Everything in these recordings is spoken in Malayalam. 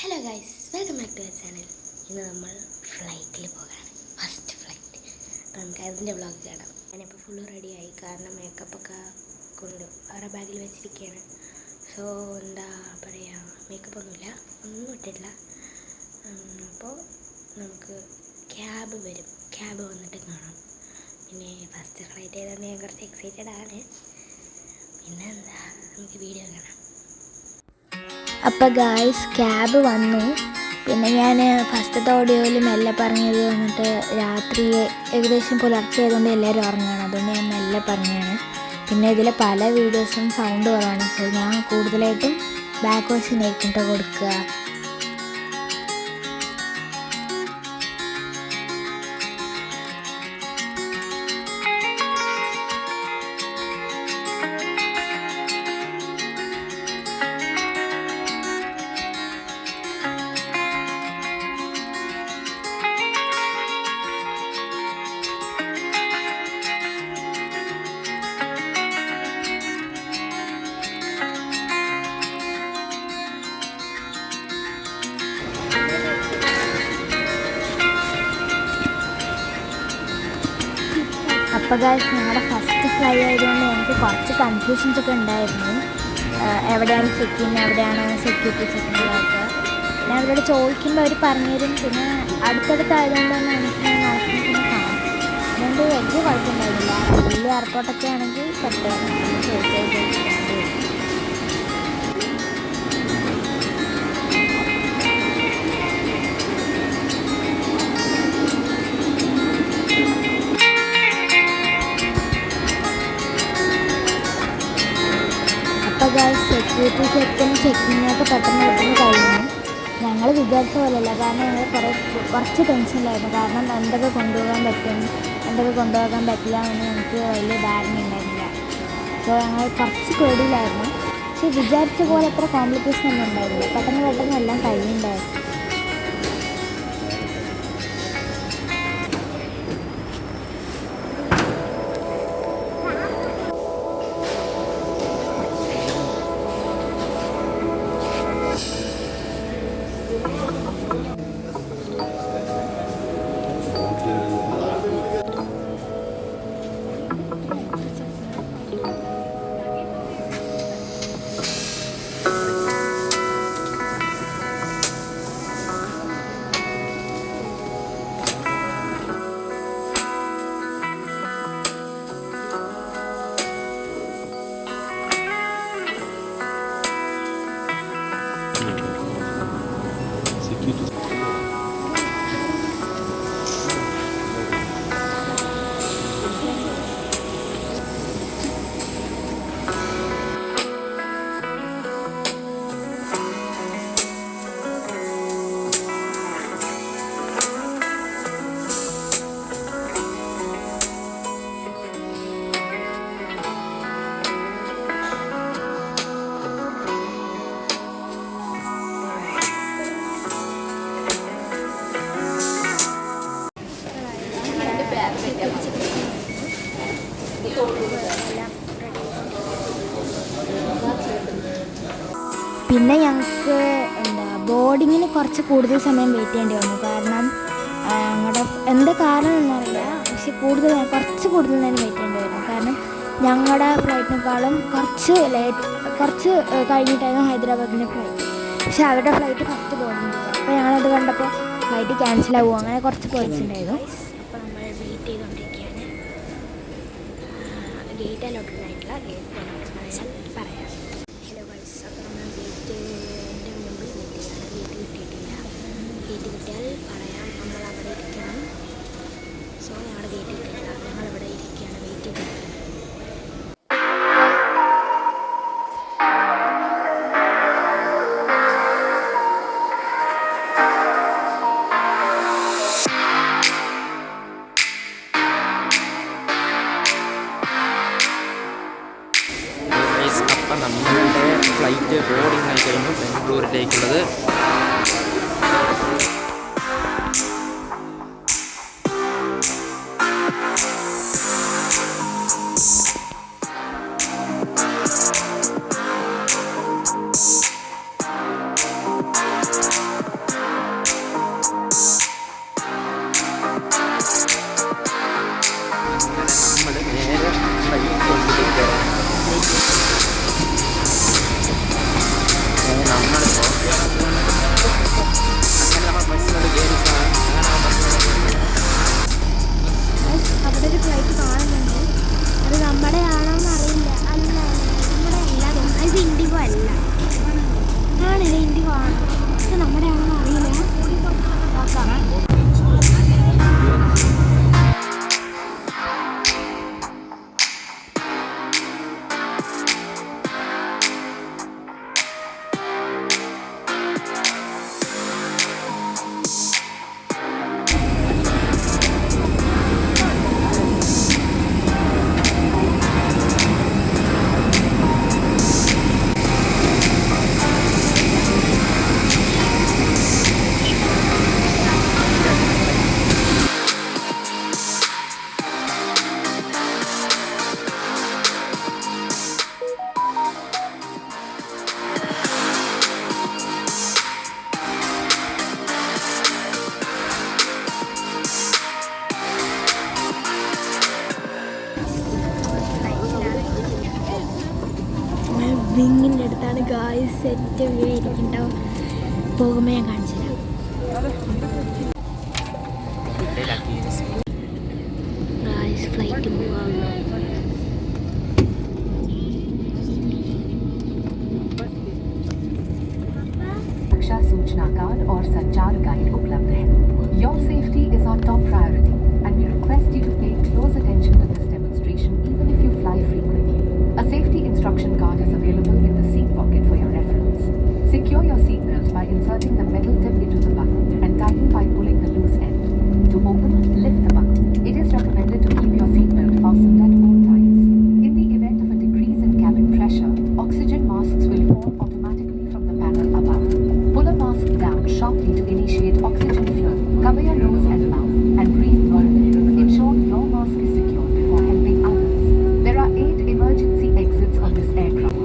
Hello guys, welcome back to our channel. ഇന്ന് നമ്മൾ ഫ്ലൈറ്റിൽ പോകാണ്, ഫസ്റ്റ് ഫ്ലൈറ്റ്. അപ്പോൾ നമുക്ക് അതിൻ്റെ വ്ളോഗ് കാണാം. ഞാനിപ്പോൾ ഫുള്ള് റെഡിയായി, കാരണം മേക്കപ്പൊക്കെ കൊണ്ട് വേറെ ബാഗിൽ വെച്ചിരിക്കുകയാണ്. സോ എന്താ പറയുക, മേക്കപ്പൊന്നുമില്ല, ഒന്നും ഇട്ടിട്ടില്ല. അപ്പോൾ നമുക്ക് ക്യാബ് വരും, ക്യാബ് വന്നിട്ട് കാണാം. പിന്നെ ഫസ്റ്റ് ഫ്ലൈറ്റ് ആയതുകൊണ്ട് ഞാൻ കുറച്ച് എക്സൈറ്റഡ് ആണ്. പിന്നെ എന്താ, നമുക്ക് വീഡിയോ കാണാം. അപ്പോൾ ഗായ്സ്, ക്യാബ് വന്നു. പിന്നെ ഞാൻ ഫസ്റ്റത്തെ ഓഡിയോയിൽ മെല്ലെ പറഞ്ഞത് വന്നിട്ട് രാത്രി ഏകദേശം പുലർച്ചെ ആയതുകൊണ്ട് എല്ലാവരും ഉറങ്ങുകയാണ്, അതുകൊണ്ട് ഞാൻ മെല്ലെ പറഞ്ഞതാണ്. പിന്നെ ഇതിൽ പല വീഡിയോസും സൗണ്ട് കുറവാണ്. സോ ഞാൻ കൂടുതലായിട്ടും ബാക്ക് വോയിസിനായിരിക്കും കൊടുക്കുക. അപ്പോൾ ഗായ്സ്, ഞങ്ങളുടെ ഫസ്റ്റ് ഫ്ലൈ ആയതുകൊണ്ട് എനിക്ക് കുറച്ച് കൺഫ്യൂഷൻസ് ഒക്കെ ഉണ്ടായിരുന്നു. എവിടെയാണ് ചെക്കിൻ, എവിടെയാണ് സെക്യൂരിറ്റി ചെക്കിങ്ങൊക്കെ. പിന്നെ അവരോട് ചോദിക്കുമ്പോൾ അവർ പറഞ്ഞുതരും. പിന്നെ അടുത്തടുത്തായതുകൊണ്ട് തന്നെ എനിക്ക് നടക്കുന്ന കാണാം. അതുകൊണ്ട് വലിയ കുഴപ്പമുണ്ടായിരുന്നില്ല. വലിയ എയർപോർട്ടൊക്കെ ആണെങ്കിൽ പെട്ടെന്ന് ചോദിച്ചു. അപ്പോൾ ഗായ്സ്, സെക്യൂരിറ്റി ചെക്കിങ്ങൊക്കെ പെട്ടെന്ന് കഴിഞ്ഞു. ഞങ്ങൾ വിചാരിച്ച പോലെയല്ല, കാരണം ഞങ്ങൾ കുറച്ച് ടെൻഷനിലായിരുന്നു. കാരണം എന്തൊക്കെ കൊണ്ടുപോകാൻ പറ്റും, എന്തൊക്കെ കൊണ്ടുപോകാൻ പറ്റില്ല എന്ന് എനിക്ക് വലിയ ധാരണ ഉണ്ടായിരുന്നില്ല. സോ ഞങ്ങൾ കുറച്ച് പേടിയിലായിരുന്നു. പക്ഷേ വിചാരിച്ച പോലെ അത്ര കോംപ്ലിക്കേഷൻ ഒന്നും ഉണ്ടായിരുന്നില്ല. പെട്ടെന്ന് എല്ലാം കഴിയുന്നുണ്ടായിരുന്നു. പിന്നെ ഞങ്ങൾക്ക് ബോർഡിങ്ങിന് കുറച്ച് കൂടുതൽ സമയം വെയിറ്റ് ചെയ്യേണ്ടി വന്നു. കാരണം ഞങ്ങളുടെ എന്താ കാരണം എന്നറിയില്ല, പക്ഷെ കുറച്ച് കൂടുതൽ നേരം വെയിറ്റ് ചെയ്യേണ്ടി വന്നു. കാരണം ഞങ്ങളുടെ ഫ്ലൈറ്റിനേക്കാളും കുറച്ച് കഴിഞ്ഞിട്ടായിരുന്നു ഹൈദരാബാദിൻ്റെ ഫ്ലൈറ്റ്. പക്ഷെ അവരുടെ ഫ്ലൈറ്റ് ഫസ്റ്റ് ബോർഡിങ് ചെയ്തു. അപ്പോൾ ഞങ്ങളത് കണ്ടപ്പോൾ ഫ്ലൈറ്റ് ക്യാൻസലാകുമോ, അങ്ങനെ കുറച്ച് പേടിച്ചിട്ടുണ്ടായിരുന്നു. അപ്പോൾ നമ്മൾ വെയിറ്റ് ചെയ്തുകൊണ്ടിരിക്കുകയാണ്. ഗേറ്റ് അലോട്ട് ആയിട്ടില്ല, ഗേറ്റ് അലോട്ട് പറയാം. ഹലോ ഗൈസ്, അപ്പോൾ നമ്മൾ ഗേറ്റിൻ്റെ മുമ്പിൽ വെയിറ്റ് ചെയ്യാണ്. ഗേറ്റ് കിട്ടിയിട്ടില്ല. ഗേറ്റ് കിട്ടിയാൽ പറയാം, നമ്മൾ അവിടെ ഇരിക്കണം. സോ ഞങ്ങളുടെ ഗേറ്റ് കിട്ടിയിട്ടില്ല, ഞങ്ങളിവിടെ ഇരിക്കുകയാണ്, വെയിറ്റ് ചെയ്തിട്ട്. അപ്പം സെറ്റ് വ്യൂ ആയിരിക്കുന്നുണ്ടാവും. പോകുമ്പോൾ ഞാൻ കാണിച്ചു തരാം. ഫ്ലൈറ്റ് പോകാവുന്നു. सुरक्षा सूचना कार्ड और संचार गाइड उपलब्ध है. Your safety is our top priority and we request you to pay close attention to this demonstration even if you fly frequently. A safety instruction card is available in the seat pocket for your reference. Secure your seatbelt by inserting the metal tip into the buckle and tighten by pulling the loose end. To open, lift the buckle. It is recommended to keep your seatbelt fastened at all times. In the event of a decrease in cabin pressure, oxygen masks will fall automatically from the panel above. Pull a mask down sharply to initiate oxygen flow. Cover your nose and mouth and breathe normally. Ensure your mask is secured before helping others. There are 8 emergency exits on this aircraft.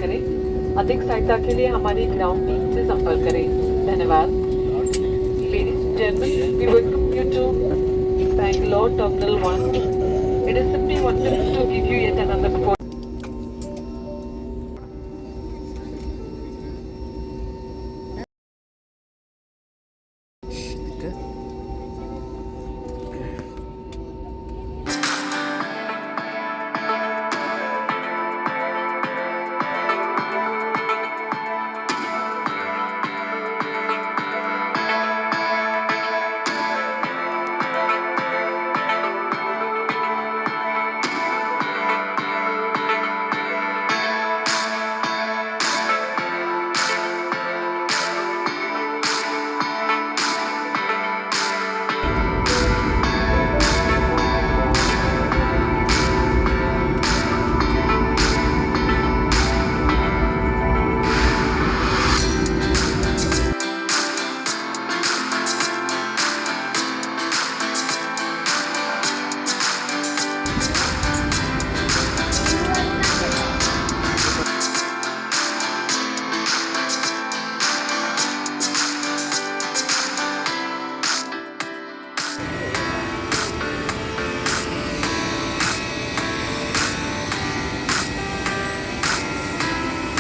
करें। अधिक सहायता के लिए हमारी ग्राउंड टीम से संपर्क करें। धन्यवाद। Ladies and gentlemen, we welcome you to Bangalore Terminal 1. It is simply wonderful to give you yet another report.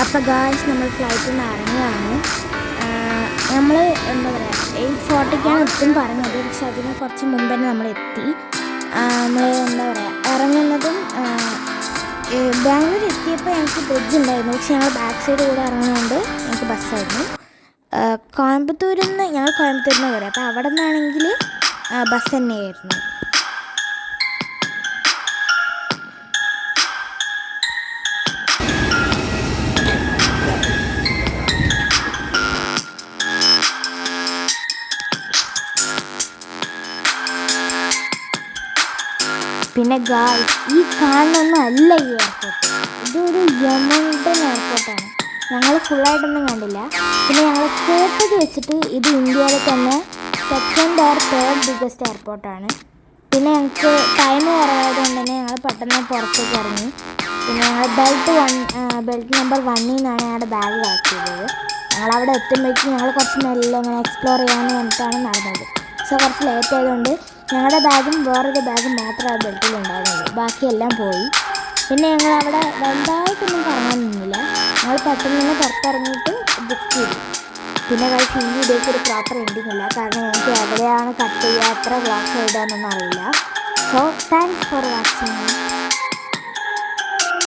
അപ്പോൾ ഗായ്സ് നമ്മൾ ഫ്ലൈറ്റിൽ നിന്ന് ഇറങ്ങുകയാണ്. നമ്മൾ എന്താ പറയുക 8:40ക്കാണ് എത്തും പറഞ്ഞത്, പക്ഷെ അതിന് കുറച്ച് മുമ്പ് തന്നെ നമ്മൾ എത്തി. നമ്മൾ എന്താ പറയുക ഇറങ്ങുന്നതും ബാംഗ്ലൂർ എത്തിയപ്പോൾ ഞങ്ങൾക്ക് ബ്രിഡ്ജ് ഉണ്ടായിരുന്നു, പക്ഷെ ഞങ്ങൾ ബാക്ക് സൈഡ് കൂടെ ഇറങ്ങുന്നതുകൊണ്ട് ഞങ്ങൾക്ക് ബസ്സായിരുന്നു. ഞങ്ങൾ കോയമ്പത്തൂരിൽ നിന്ന് വരാം, അപ്പോൾ അവിടെ നിന്നാണെങ്കിൽ ബസ് തന്നെയായിരുന്നു. പിന്നെ ഗായ്സ് ഈ കാണുന്നൊന്നും അല്ല ഈ എയർപോർട്ട്, ഇതൊരു യമണ്ടൻ എയർപോർട്ടാണ്. ഞങ്ങൾ ഫുള്ളായിട്ടൊന്നും കണ്ടില്ല. പിന്നെ ഞങ്ങൾ കേട്ടത് വെച്ചിട്ട് ഇത് ഇന്ത്യയിലെ തന്നെ സെക്കൻഡ് ഓർ തേർഡ് ബിഗ്ഗസ്റ്റ് എയർപോർട്ടാണ്. പിന്നെ ഞങ്ങൾക്ക് ടൈം കുറവായതുകൊണ്ട് തന്നെ ഞങ്ങൾ പെട്ടെന്ന് പുറത്തേക്ക് ഇറങ്ങി. പിന്നെ ഞങ്ങൾ ബെൽറ്റ് നമ്പർ 1 നിന്നാണ് ഞങ്ങളുടെ ബാഗ് പാക്ക് ചെയ്തത്. ഞങ്ങളവിടെ എത്തുമ്പോഴേക്കും ഞങ്ങൾ കുറച്ച് മെല്ലെ ഇങ്ങനെ എക്സ്പ്ലോർ ചെയ്യാമെന്ന് പറഞ്ഞിട്ടാണ് നടന്നത്. സോ കുറച്ച് ലേറ്റ് ആയതുകൊണ്ട് ഞങ്ങളുടെ ബാഗും വേറൊരു ബാഗും മാത്രമാണ് ബെൽറ്റിലുണ്ടായിരുന്നത്, ബാക്കിയെല്ലാം പോയി. പിന്നെ ഞങ്ങളവിടെ വലുതായിട്ടൊന്നും കറങ്ങാൻ നിന്നില്ല, ഞങ്ങൾ പെട്ടെന്ന് തന്നെ പുറത്തിറങ്ങിയിട്ട് ബുക്ക് ചെയ്തു. പിന്നെ കഴിച്ച് ഈ വീഡിയോയ്ക്ക് ഒരു പ്രോപ്പർ എൻഡിങ് ഇല്ല, കാരണം എനിക്ക് എവിടെയാണ് കട്ട് ചെയ്യുക, എത്ര വ്ളോഗ്സ് എഴുതാമെന്നൊന്നും അറിയില്ല. So thanks for watching.